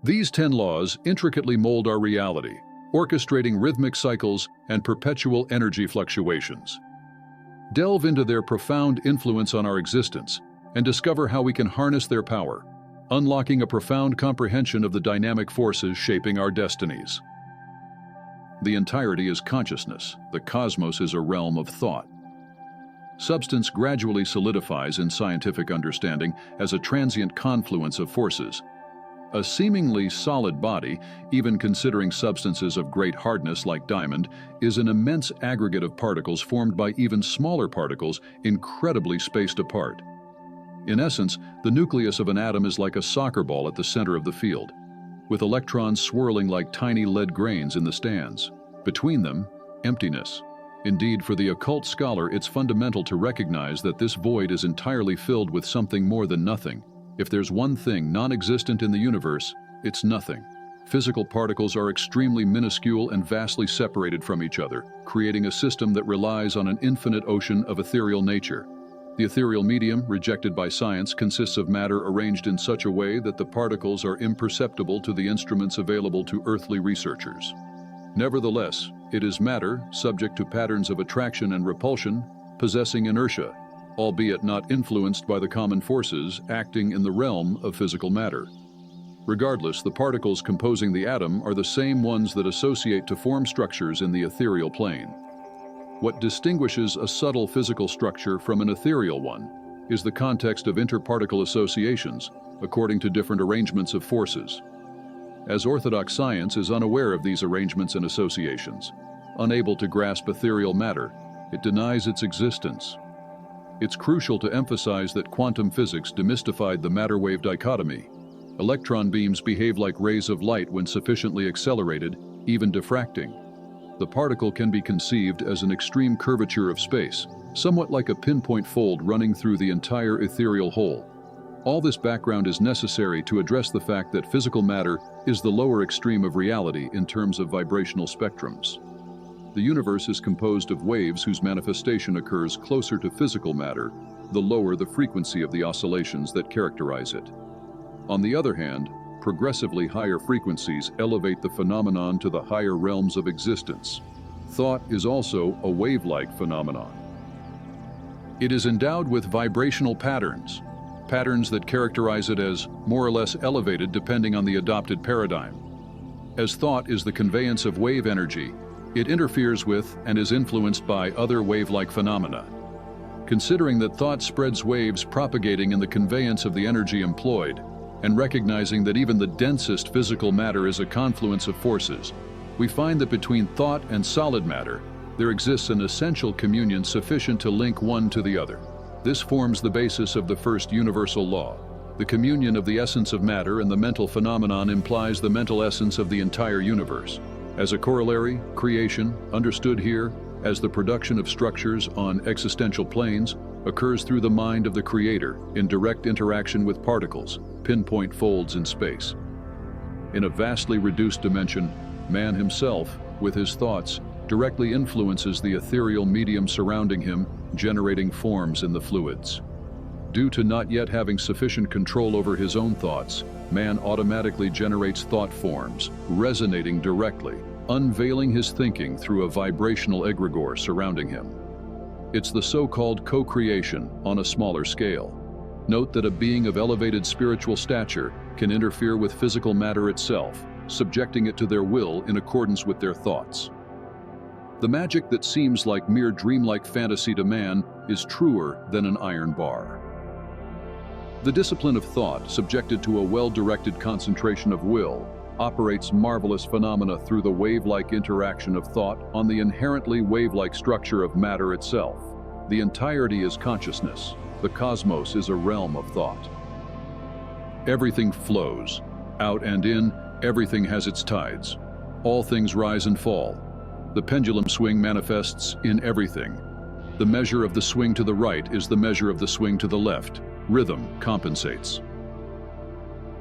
These 10 laws intricately mold our reality, orchestrating rhythmic cycles and perpetual energy fluctuations. Delve into their profound influence on our existence and discover how we can harness their power, unlocking a profound comprehension of the dynamic forces shaping our destinies. The entirety is consciousness. The cosmos is a realm of thought. Substance gradually solidifies in scientific understanding as a transient confluence of forces. A seemingly solid body, even considering substances of great hardness like diamond, is an immense aggregate of particles formed by even smaller particles incredibly spaced apart. In essence, the nucleus of an atom is like a soccer ball at the center of the field, with electrons swirling like tiny lead grains in the stands. Between them, emptiness. Indeed, for the occult scholar, it's fundamental to recognize that this void is entirely filled with something more than nothing. If there's one thing non-existent in the universe, it's nothing. Physical particles are extremely minuscule and vastly separated from each other, creating a system that relies on an infinite ocean of ethereal nature. The ethereal medium, rejected by science, consists of matter arranged in such a way that the particles are imperceptible to the instruments available to earthly researchers. Nevertheless, it is matter, subject to patterns of attraction and repulsion, possessing inertia, albeit not influenced by the common forces acting in the realm of physical matter. Regardless, the particles composing the atom are the same ones that associate to form structures in the ethereal plane. What distinguishes a subtle physical structure from an ethereal one is the context of interparticle associations, according to different arrangements of forces. As orthodox science is unaware of these arrangements and associations, unable to grasp ethereal matter, it denies its existence. It's crucial to emphasize that quantum physics demystified the matter-wave dichotomy. Electron beams behave like rays of light when sufficiently accelerated, even diffracting. The particle can be conceived as an extreme curvature of space, somewhat like a pinpoint fold running through the entire ethereal whole. All this background is necessary to address the fact that physical matter is the lower extreme of reality in terms of vibrational spectrums. The universe is composed of waves whose manifestation occurs closer to physical matter, the lower the frequency of the oscillations that characterize it. On the other hand, progressively higher frequencies elevate the phenomenon to the higher realms of existence. Thought is also a wave-like phenomenon. It is endowed with vibrational patterns that characterize it as more or less elevated depending on the adopted paradigm. As thought is the conveyance of wave energy, it interferes with and is influenced by other wave-like phenomena. Considering that thought spreads waves propagating in the conveyance of the energy employed, and recognizing that even the densest physical matter is a confluence of forces, we find that between thought and solid matter, there exists an essential communion sufficient to link one to the other. This forms the basis of the first universal law. The communion of the essence of matter and the mental phenomenon implies the mental essence of the entire universe. As a corollary, creation, understood here as the production of structures on existential planes, occurs through the mind of the creator in direct interaction with particles, pinpoint folds in space. In a vastly reduced dimension, man himself, with his thoughts, directly influences the ethereal medium surrounding him, generating forms in the fluids. Due to not yet having sufficient control over his own thoughts, man automatically generates thought forms, resonating directly, unveiling his thinking through a vibrational egregore surrounding him. It's the so-called co-creation on a smaller scale. Note that a being of elevated spiritual stature can interfere with physical matter itself, subjecting it to their will in accordance with their thoughts. The magic that seems like mere dreamlike fantasy to man is truer than an iron bar. The discipline of thought, subjected to a well-directed concentration of will, operates marvelous phenomena through the wave-like interaction of thought on the inherently wave-like structure of matter itself. The entirety is consciousness. The cosmos is a realm of thought. Everything flows. Out and in, everything has its tides. All things rise and fall. The pendulum swing manifests in everything. The measure of the swing to the right is the measure of the swing to the left. Rhythm compensates.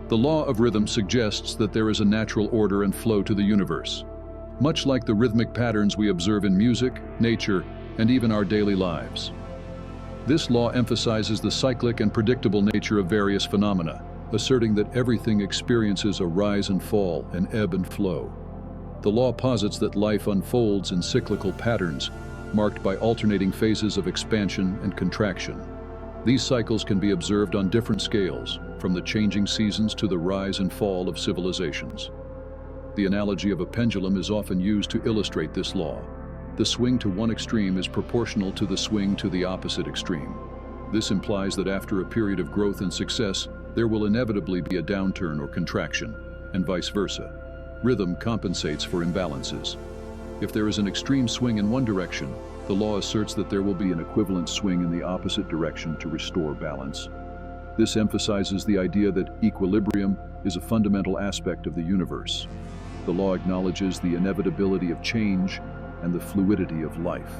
The law of rhythm suggests that there is a natural order and flow to the universe, much like the rhythmic patterns we observe in music, nature, and even our daily lives. This law emphasizes the cyclic and predictable nature of various phenomena, asserting that everything experiences a rise and fall, an ebb and flow. The law posits that life unfolds in cyclical patterns, marked by alternating phases of expansion and contraction. These cycles can be observed on different scales, from the changing seasons to the rise and fall of civilizations. The analogy of a pendulum is often used to illustrate this law. The swing to one extreme is proportional to the swing to the opposite extreme. This implies that after a period of growth and success, there will inevitably be a downturn or contraction, and vice versa. Rhythm compensates for imbalances. If there is an extreme swing in one direction, the law asserts that there will be an equivalent swing in the opposite direction to restore balance. This emphasizes the idea that equilibrium is a fundamental aspect of the universe. The law acknowledges the inevitability of change and the fluidity of life.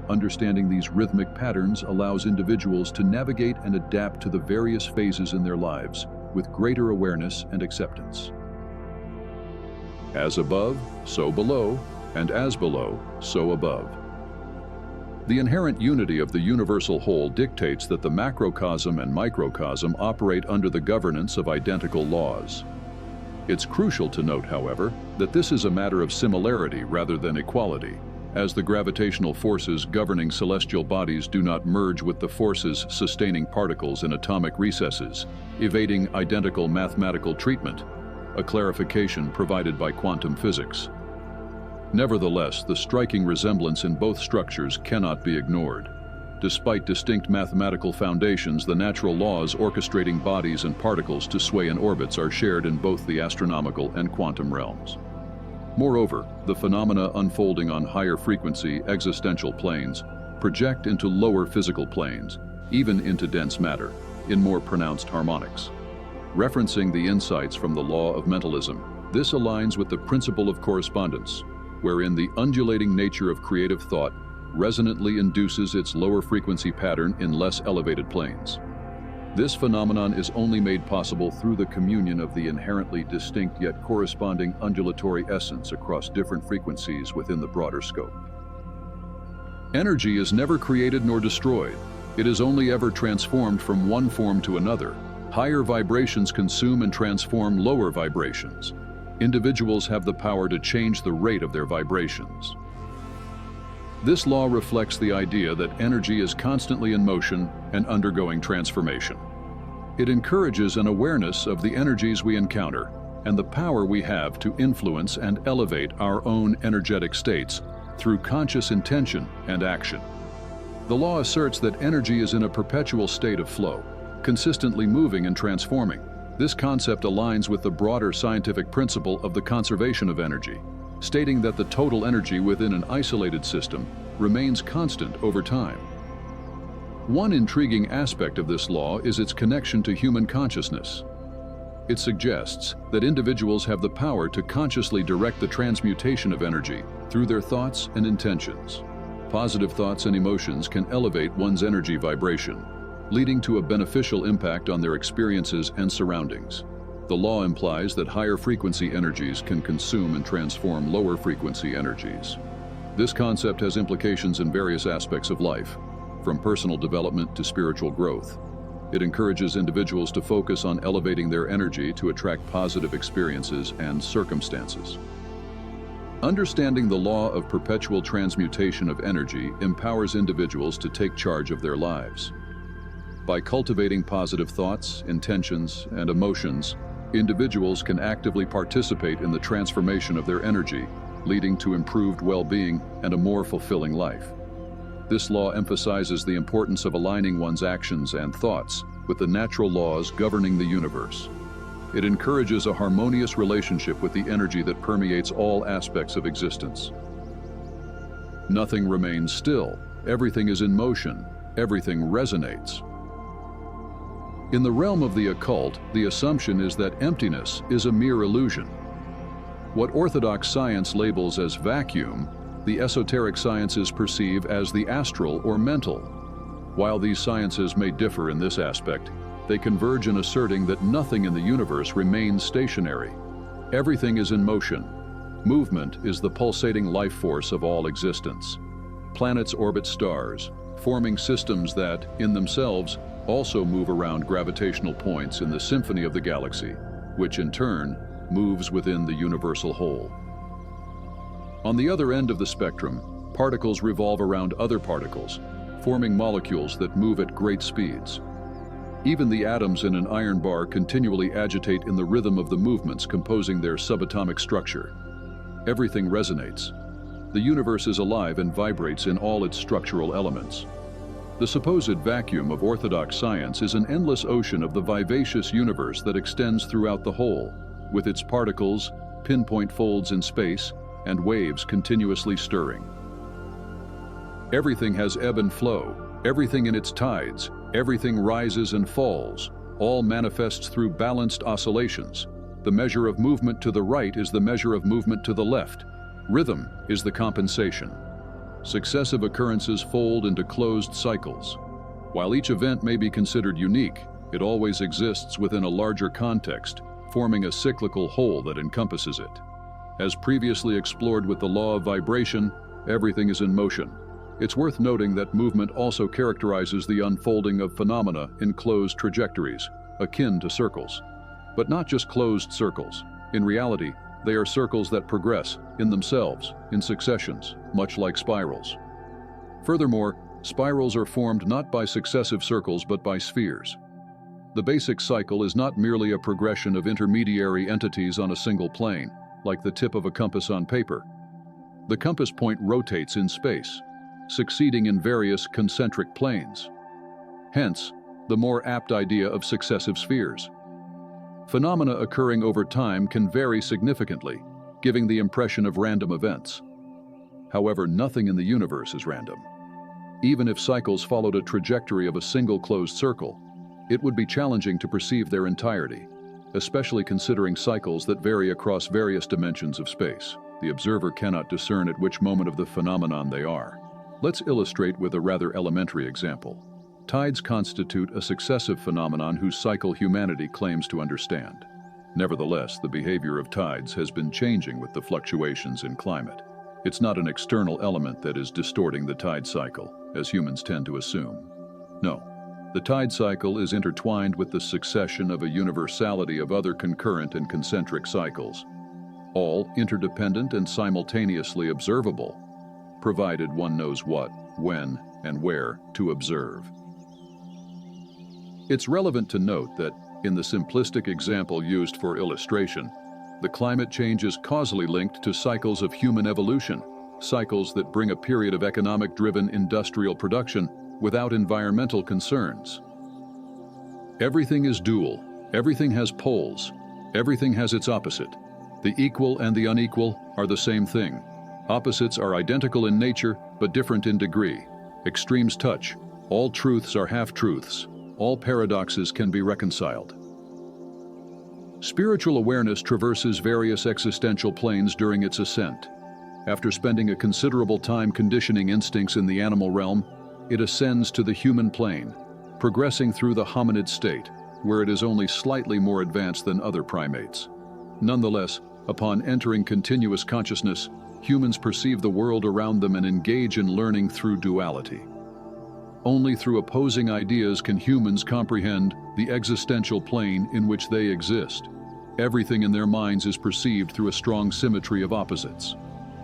Understanding these rhythmic patterns allows individuals to navigate and adapt to the various phases in their lives with greater awareness and acceptance. As above, so below, and as below, so above. The inherent unity of the universal whole dictates that the macrocosm and microcosm operate under the governance of identical laws. It's crucial to note, however, that this is a matter of similarity rather than equality, as the gravitational forces governing celestial bodies do not merge with the forces sustaining particles in atomic recesses, evading identical mathematical treatment, a clarification provided by quantum physics. Nevertheless, the striking resemblance in both structures cannot be ignored. Despite distinct mathematical foundations, the natural laws orchestrating bodies and particles to sway in orbits are shared in both the astronomical and quantum realms. Moreover, the phenomena unfolding on higher frequency existential planes project into lower physical planes, even into dense matter, in more pronounced harmonics. Referencing the insights from the law of mentalism, this aligns with the principle of correspondence, wherein the undulating nature of creative thought resonantly induces its lower frequency pattern in less elevated planes. This phenomenon is only made possible through the communion of the inherently distinct yet corresponding undulatory essence across different frequencies within the broader scope. Energy is never created nor destroyed. It is only ever transformed from one form to another. Higher vibrations consume and transform lower vibrations. Individuals have the power to change the rate of their vibrations. This law reflects the idea that energy is constantly in motion and undergoing transformation. It encourages an awareness of the energies we encounter and the power we have to influence and elevate our own energetic states through conscious intention and action. The law asserts that energy is in a perpetual state of flow, consistently moving and transforming. This concept aligns with the broader scientific principle of the conservation of energy, stating that the total energy within an isolated system remains constant over time. One intriguing aspect of this law is its connection to human consciousness. It suggests that individuals have the power to consciously direct the transmutation of energy through their thoughts and intentions. Positive thoughts and emotions can elevate one's energy vibration, leading to a beneficial impact on their experiences and surroundings. The law implies that higher frequency energies can consume and transform lower frequency energies. This concept has implications in various aspects of life, from personal development to spiritual growth. It encourages individuals to focus on elevating their energy to attract positive experiences and circumstances. Understanding the law of perpetual transmutation of energy empowers individuals to take charge of their lives. By cultivating positive thoughts, intentions, and emotions, individuals can actively participate in the transformation of their energy, leading to improved well-being and a more fulfilling life. This law emphasizes the importance of aligning one's actions and thoughts with the natural laws governing the universe. It encourages a harmonious relationship with the energy that permeates all aspects of existence. Nothing remains still. Everything is in motion. Everything resonates. In the realm of the occult, the assumption is that emptiness is a mere illusion. What orthodox science labels as vacuum, the esoteric sciences perceive as the astral or mental. While these sciences may differ in this aspect, they converge in asserting that nothing in the universe remains stationary. Everything is in motion. Movement is the pulsating life force of all existence. Planets orbit stars, forming systems that, in themselves, also move around gravitational points in the symphony of the galaxy, which in turn moves within the universal whole. On the other end of the spectrum, particles revolve around other particles, forming molecules that move at great speeds. Even the atoms in an iron bar continually agitate in the rhythm of the movements composing their subatomic structure. Everything resonates. The universe is alive and vibrates in all its structural elements. The supposed vacuum of orthodox science is an endless ocean of the vivacious universe that extends throughout the whole, with its particles, pinpoint folds in space, and waves continuously stirring. Everything has ebb and flow, everything in its tides, everything rises and falls, all manifests through balanced oscillations. The measure of movement to the right is the measure of movement to the left. Rhythm is the compensation. Successive occurrences fold into closed cycles. While each event may be considered unique, it always exists within a larger context, forming a cyclical whole that encompasses it. As previously explored with the law of vibration, everything is in motion. It's worth noting that movement also characterizes the unfolding of phenomena in closed trajectories, akin to circles. But not just closed circles. In reality, they are circles that progress, in themselves, in successions, much like spirals. Furthermore, spirals are formed not by successive circles but by spheres. The basic cycle is not merely a progression of intermediary entities on a single plane, like the tip of a compass on paper. The compass point rotates in space, succeeding in various concentric planes. Hence, the more apt idea of successive spheres. Phenomena occurring over time can vary significantly, giving the impression of random events. However, nothing in the universe is random. Even if cycles followed a trajectory of a single closed circle, it would be challenging to perceive their entirety, especially considering cycles that vary across various dimensions of space. The observer cannot discern at which moment of the phenomenon they are. Let's illustrate with a rather elementary example. Tides constitute a successive phenomenon whose cycle humanity claims to understand. Nevertheless, the behavior of tides has been changing with the fluctuations in climate. It's not an external element that is distorting the tide cycle, as humans tend to assume. No, the tide cycle is intertwined with the succession of a universality of other concurrent and concentric cycles, all interdependent and simultaneously observable, provided one knows what, when, and where to observe. It's relevant to note that, in the simplistic example used for illustration, the climate change is causally linked to cycles of human evolution, cycles that bring a period of economic-driven industrial production without environmental concerns. Everything is dual, everything has poles, everything has its opposite. The equal and the unequal are the same thing. Opposites are identical in nature, but different in degree. Extremes touch. All truths are half-truths. All paradoxes can be reconciled. Spiritual awareness traverses various existential planes during its ascent. After spending a considerable time conditioning instincts in the animal realm, it ascends to the human plane, progressing through the hominid state, where it is only slightly more advanced than other primates. Nonetheless, upon entering continuous consciousness, humans perceive the world around them and engage in learning through duality. Only through opposing ideas can humans comprehend the existential plane in which they exist. Everything in their minds is perceived through a strong symmetry of opposites.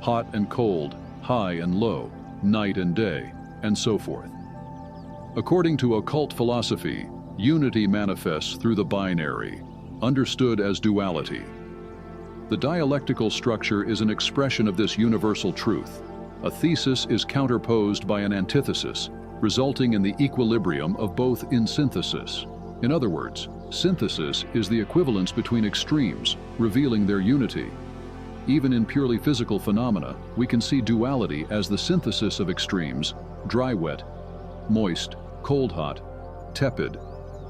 Hot and cold, high and low, night and day, and so forth. According to occult philosophy, unity manifests through the binary, understood as duality. The dialectical structure is an expression of this universal truth. A thesis is counterposed by an antithesis, resulting in the equilibrium of both in synthesis. In other words, synthesis is the equivalence between extremes, revealing their unity. Even in purely physical phenomena, we can see duality as the synthesis of extremes: dry-wet, moist, cold-hot, tepid.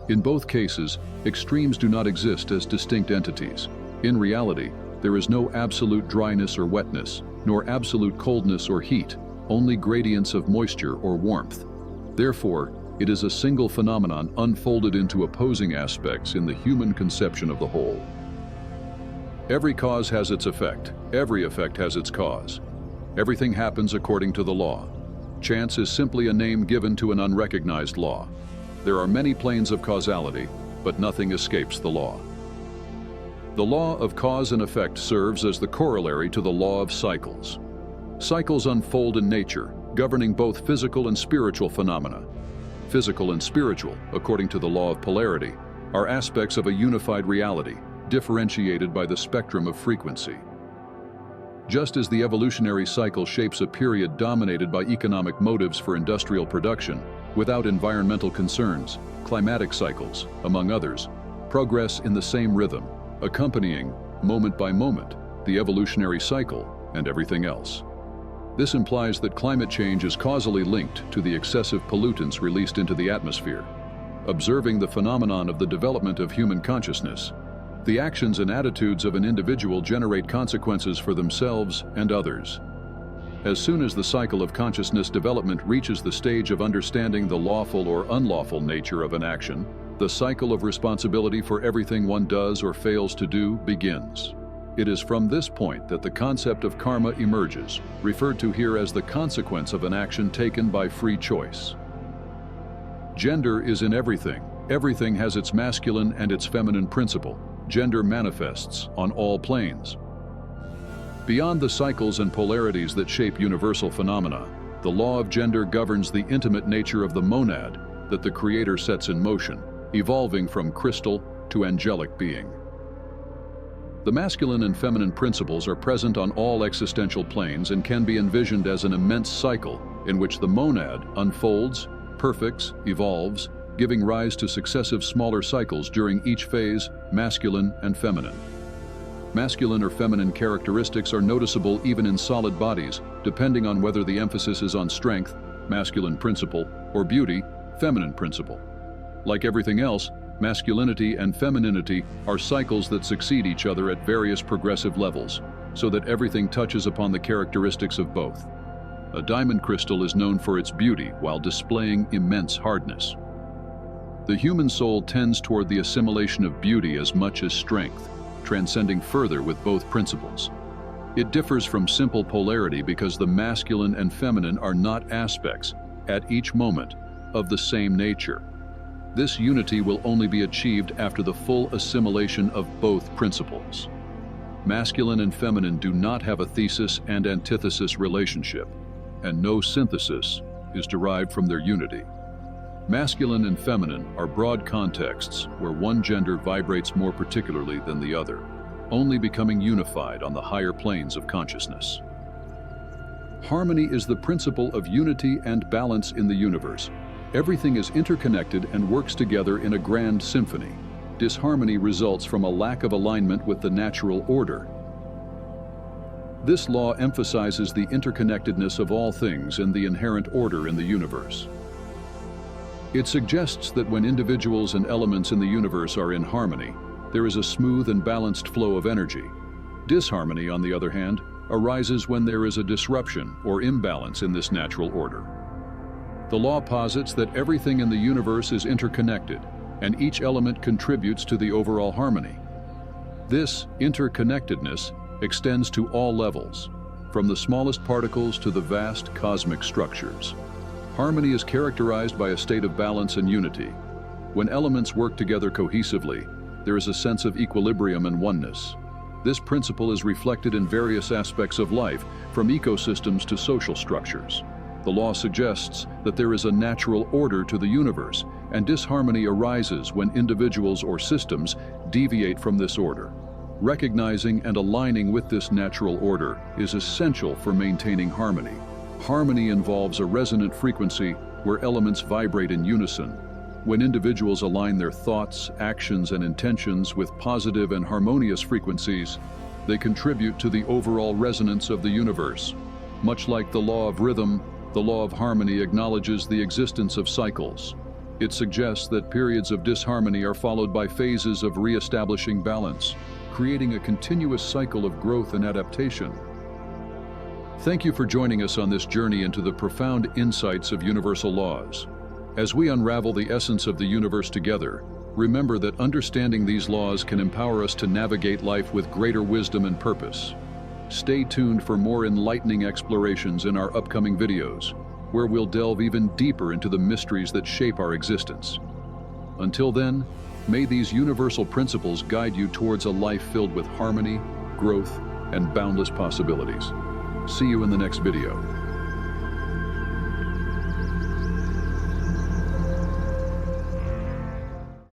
In both cases, extremes do not exist as distinct entities. In reality, there is no absolute dryness or wetness, nor absolute coldness or heat, only gradients of moisture or warmth. Therefore, it is a single phenomenon unfolded into opposing aspects in the human conception of the whole. Every cause has its effect. Every effect has its cause. Everything happens according to the law. Chance is simply a name given to an unrecognized law. There are many planes of causality, but nothing escapes the law. The law of cause and effect serves as the corollary to the law of cycles. Cycles unfold in nature, governing both physical and spiritual phenomena. Physical and spiritual, according to the law of polarity, are aspects of a unified reality, differentiated by the spectrum of frequency. Just as the evolutionary cycle shapes a period dominated by economic motives for industrial production, without environmental concerns, climatic cycles, among others, progress in the same rhythm, accompanying, moment by moment, the evolutionary cycle and everything else. This implies that climate change is causally linked to the excessive pollutants released into the atmosphere. Observing the phenomenon of the development of human consciousness, the actions and attitudes of an individual generate consequences for themselves and others. As soon as the cycle of consciousness development reaches the stage of understanding the lawful or unlawful nature of an action, the cycle of responsibility for everything one does or fails to do begins. It is from this point that the concept of karma emerges, referred to here as the consequence of an action taken by free choice. Gender is in everything. Everything has its masculine and its feminine principle. Gender manifests on all planes. Beyond the cycles and polarities that shape universal phenomena, the law of gender governs the intimate nature of the monad that the Creator sets in motion, evolving from crystal to angelic being. The masculine and feminine principles are present on all existential planes and can be envisioned as an immense cycle in which the monad unfolds, perfects, evolves, giving rise to successive smaller cycles during each phase, masculine and feminine. Masculine or feminine characteristics are noticeable even in solid bodies, depending on whether the emphasis is on strength, masculine principle, or beauty, feminine principle. Like everything else, masculinity and femininity are cycles that succeed each other at various progressive levels, so that everything touches upon the characteristics of both. A diamond crystal is known for its beauty while displaying immense hardness. The human soul tends toward the assimilation of beauty as much as strength, transcending further with both principles. It differs from simple polarity because the masculine and feminine are not aspects, at each moment, of the same nature. This unity will only be achieved after the full assimilation of both principles. Masculine and feminine do not have a thesis and antithesis relationship, and no synthesis is derived from their unity. Masculine and feminine are broad contexts where one gender vibrates more particularly than the other, only becoming unified on the higher planes of consciousness. Harmony is the principle of unity and balance in the universe. Everything is interconnected and works together in a grand symphony. Disharmony results from a lack of alignment with the natural order. This law emphasizes the interconnectedness of all things and the inherent order in the universe. It suggests that when individuals and elements in the universe are in harmony, there is a smooth and balanced flow of energy. Disharmony, on the other hand, arises when there is a disruption or imbalance in this natural order. The law posits that everything in the universe is interconnected, and each element contributes to the overall harmony. This interconnectedness extends to all levels, from the smallest particles to the vast cosmic structures. Harmony is characterized by a state of balance and unity. When elements work together cohesively, there is a sense of equilibrium and oneness. This principle is reflected in various aspects of life, from ecosystems to social structures. The law suggests that there is a natural order to the universe, and disharmony arises when individuals or systems deviate from this order. Recognizing and aligning with this natural order is essential for maintaining harmony. Harmony involves a resonant frequency where elements vibrate in unison. When individuals align their thoughts, actions, and intentions with positive and harmonious frequencies, they contribute to the overall resonance of the universe. Much like the law of rhythm, the law of harmony acknowledges the existence of cycles. It suggests that periods of disharmony are followed by phases of re-establishing balance, creating a continuous cycle of growth and adaptation. Thank you for joining us on this journey into the profound insights of universal laws. As we unravel the essence of the universe together, remember that understanding these laws can empower us to navigate life with greater wisdom and purpose. Stay tuned for more enlightening explorations in our upcoming videos, where we'll delve even deeper into the mysteries that shape our existence. Until then, may these universal principles guide you towards a life filled with harmony, growth, and boundless possibilities. See you in the next video.